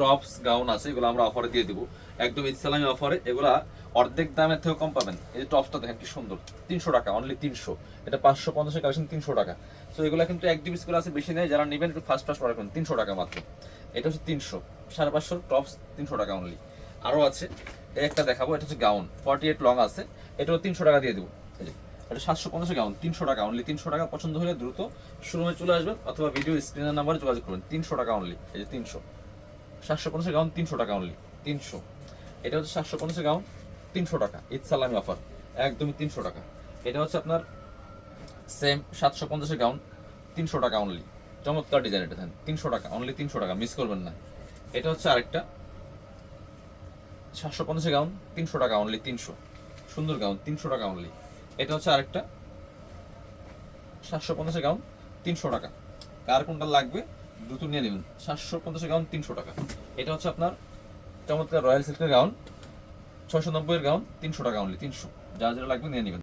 Tops gown আছে, এগুলো আমরা অফারে দিয়ে দিব, একদম ইসলামী অফারে। এগুলা অর্ধেক দামের থেকেও কম পাবেন। এই যে টপসটা দেখেন কি সুন্দর, 300 টাকা, অনলি 300। এটা 550 কালেকশন, 300 টাকা। তো এগুলো কিন্তু এক দুই পিস করে আছে, বেশি নেই। যারা নেবেন একটু ফার্স্ট ফার্স্ট অর্ডার করুন, 300 টাকা মাত্র। এটা হচ্ছে 300, 550 টপস 300 টাকা অনলি। আরও আছে, এই একটা দেখাবো, এটা হচ্ছে গাউন 48 লং আছে, এটাও 300 টাকা দিয়ে দেবো। এই যে এটা 750 গাউন, 300 টাকা অনলি, 300 টাকা। পছন্দ হলে দ্রুত শোরুমে চলে আসবেন অথবা ভিডিও স্ক্রিনের নাম্বারে যোগাযোগ করবেন। 300 টাকা অনলি, এই যে 300, 750 গাউন 300 টাকা অনলি, 300। এটা হচ্ছে 750 গাউন 300 টাকা, ঈদ সালামি অফার, একদমই 300 টাকা। এটা হচ্ছে আপনার সেম 750 গাউন 300 টাকা অনলি, চমৎকার ডিজাইন। এটা দেন 300 টাকা অনলি, 300 টাকা, মিস করবেন না। এটা হচ্ছে আরেকটা 750 গাউন 300 টাকা অনলি, 300, সুন্দর গাউন 300 টাকা অনলি। এটা হচ্ছে আরেকটা 750 গাউন 300 টাকা। কার কোনটা লাগবে দ্রুত নিয়ে নেবেন। 750 গাউন 300 টাকা। এটা হচ্ছে আপনার চমৎকার রয়্যাল সিল্কের গাউন 690 এর গাউন 300 টাকা অনলি, 300। যা যেটা লাগবে নিয়ে নেবেন।